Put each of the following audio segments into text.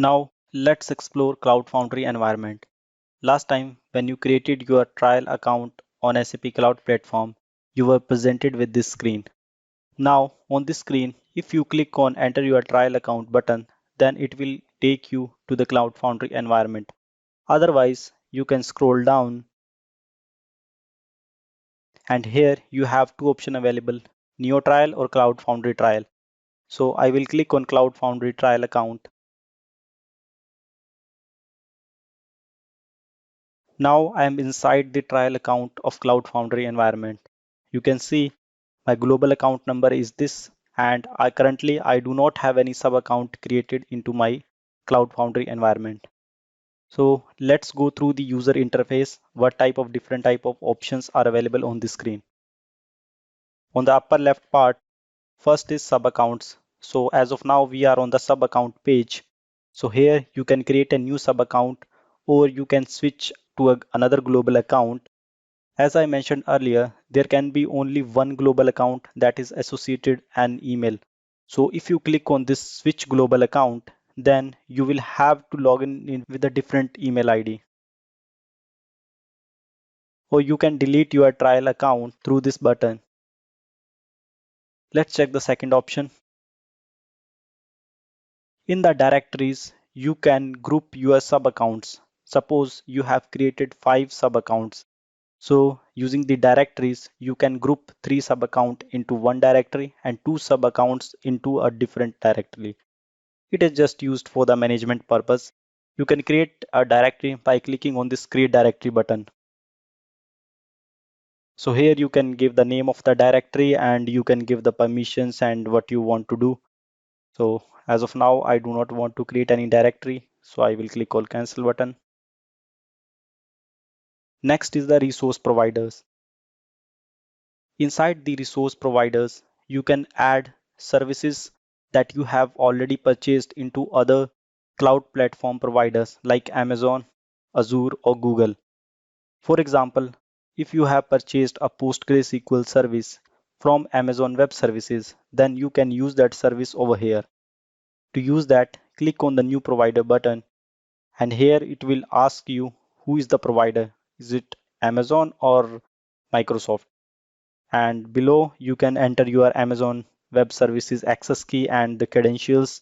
Now let's explore Cloud Foundry environment. Last time when you created your trial account on SAP Cloud Platform, you were presented with this screen. Now on this screen, if you click on enter your trial account button, then it will take you to the Cloud Foundry environment. Otherwise, you can scroll down and here you have two options available, Neo Trial or Cloud Foundry Trial. So I will click on Cloud Foundry Trial account. Now I am inside the trial account of Cloud Foundry environment. You can see my global account number is this and I do not have any sub account created into my Cloud Foundry environment. So let's go through the user interface, what different type of options are available on the screen. On the upper left part, first is sub accounts. So as of now, we are on the sub account page. So here you can create a new sub account or you can switch to another global account. As I mentioned earlier, there can be only one global account that is associated an email. So if you click on this switch global account, then you will have to log in with a different email ID. Or you can delete your trial account through this button. Let's check the second option. In the directories, you can group your sub accounts. Suppose you have created 5 sub accounts. So using the directories, you can group 3 sub account into one directory and 2 sub accounts into a different directory. It is just used for the management purpose. You can create a directory by clicking on this create directory button. So here you can give the name of the directory and you can give the permissions and what you want to do. So as of now, I do not want to create any directory. So I will click on cancel button. Next is the resource providers. Inside the resource providers, you can add services that you have already purchased into other cloud platform providers like Amazon, Azure, or Google. For example, if you have purchased a PostgreSQL service from Amazon Web Services, then you can use that service over here. To use that, click on the new provider button and here it will ask you who is the provider. Is it Amazon or Microsoft? And below you can enter your Amazon Web Services access key and the credentials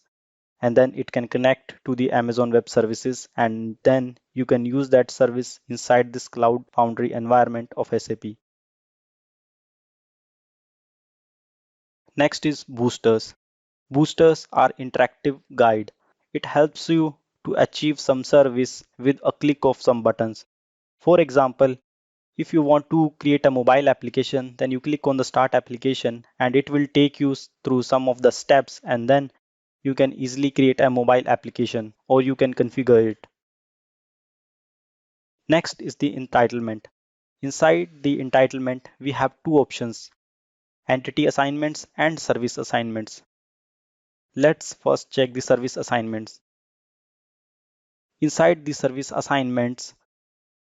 and then it can connect to the Amazon Web Services and then you can use that service inside this Cloud Foundry environment of SAP. Next is boosters. Boosters are interactive guide. It helps you to achieve some service with a click of some buttons. For example, if you want to create a mobile application, then you click on the start application and it will take you through some of the steps and then you can easily create a mobile application or you can configure it. Next is the entitlement. Inside the entitlement, we have two options, entity assignments and service assignments. Let's first check the service assignments. Inside the service assignments,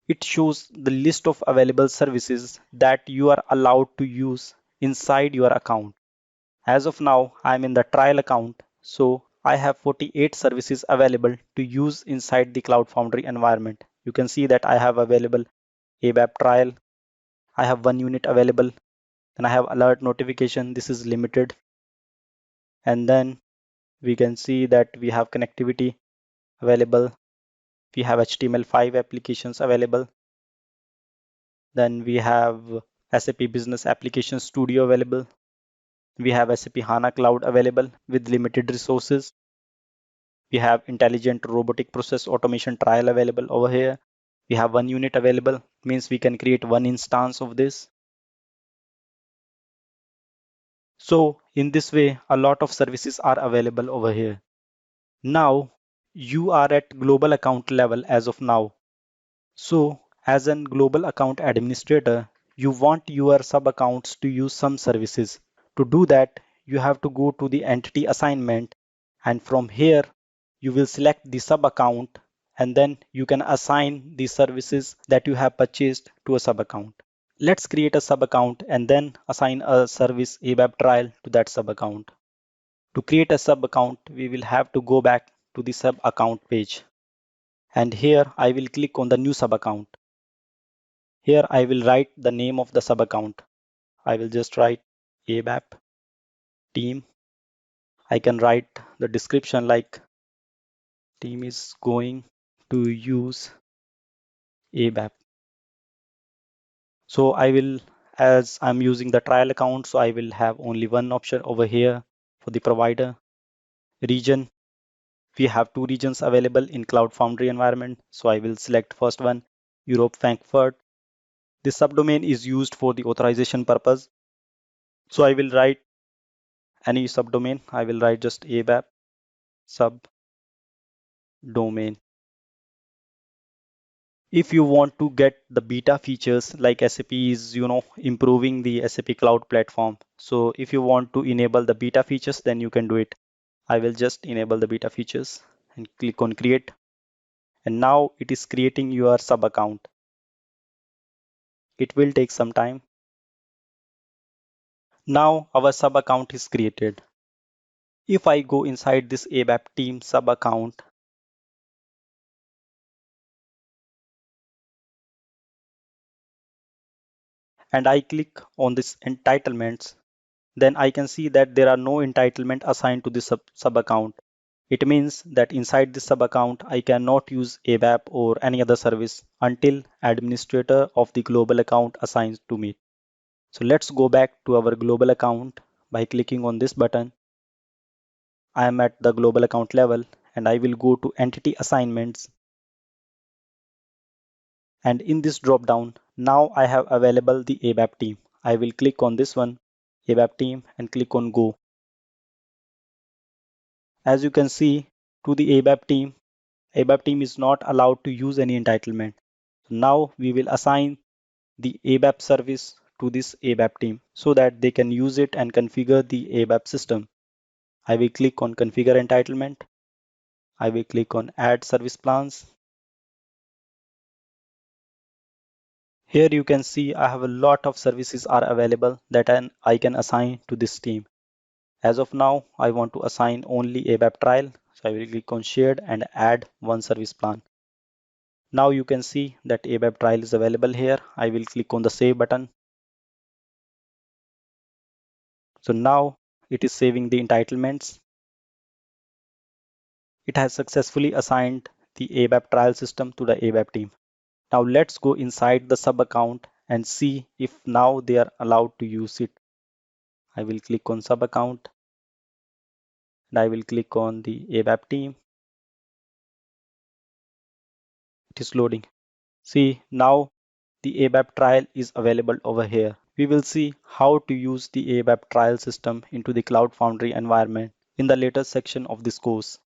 it shows the list of available services that you are allowed to use inside your account. As of now, I'm in the trial account, so I have 48 services available to use inside the Cloud Foundry environment. You can see that I have available ABAP trial, I have one unit available, then I have alert notification, this is limited, and then we can see that we have connectivity available, we have HTML5 applications available, then we have SAP Business Application Studio available, we have SAP HANA Cloud available with limited resources. We have intelligent robotic process automation trial available over here. We have one unit available, means we can create one instance of this. So in this way, a lot of services are available over here. Now you are at global account level as of now. So as an global account administrator, you want your sub accounts to use some services. To do that, you have to go to the entity assignment and from here you will select the sub account and then you can assign the services that you have purchased to a sub account. Let's create a sub account and then assign a service ABAP trial to that sub account. To create a sub account, we will have to go back to the sub account page. And here I will click on the new sub account. Here I will write the name of the sub account. I will just write ABAP team. I can write the description like team is going to use ABAP. So I will, as I'm using the trial account, so I will have only one option over here for the provider. Region, we have two regions available in Cloud Foundry environment. So I will select first one, Europe Frankfurt. This subdomain is used for the authorization purpose. So I will write any subdomain. I will write just ABAP subdomain. If you want to get the beta features, like SAP is improving the SAP cloud platform, so if you want to enable the beta features, then you can do it. I will just enable the beta features and click on create, and now it is creating your sub account. It will take some time. Now our sub account is created. If I go inside this ABAP team sub account, and I click on this entitlements, then I can see that there are no entitlement assigned to this sub account. It means that inside this sub account, I cannot use ABAP or any other service until administrator of the global account assigns to me. So let's go back to our global account by clicking on this button. I am at the global account level, and I will go to entity assignments. And in this drop down, now I have available the ABAP team. I will click on this one, ABAP team, and click on go. As you can see, to the ABAP team is not allowed to use any entitlement. Now we will assign the ABAP service to this ABAP team so that they can use it and configure the ABAP system. I will click on configure entitlement. I will click on add service plans. Here you can see I have a lot of services are available that I can assign to this team. As of now, I want to assign only ABAP trial. So I will click on shared and add one service plan. Now you can see that ABAP trial is available here. I will click on the save button. So now it is saving the entitlements. It has successfully assigned the ABAP trial system to the ABAP team. Now let's go inside the sub account and see if now they are allowed to use it. I will click on sub account and I will click on the ABAP team. It is loading. See, now the ABAP trial is available over here. We will see how to use the ABAP trial system into the Cloud Foundry environment in the later section of this course.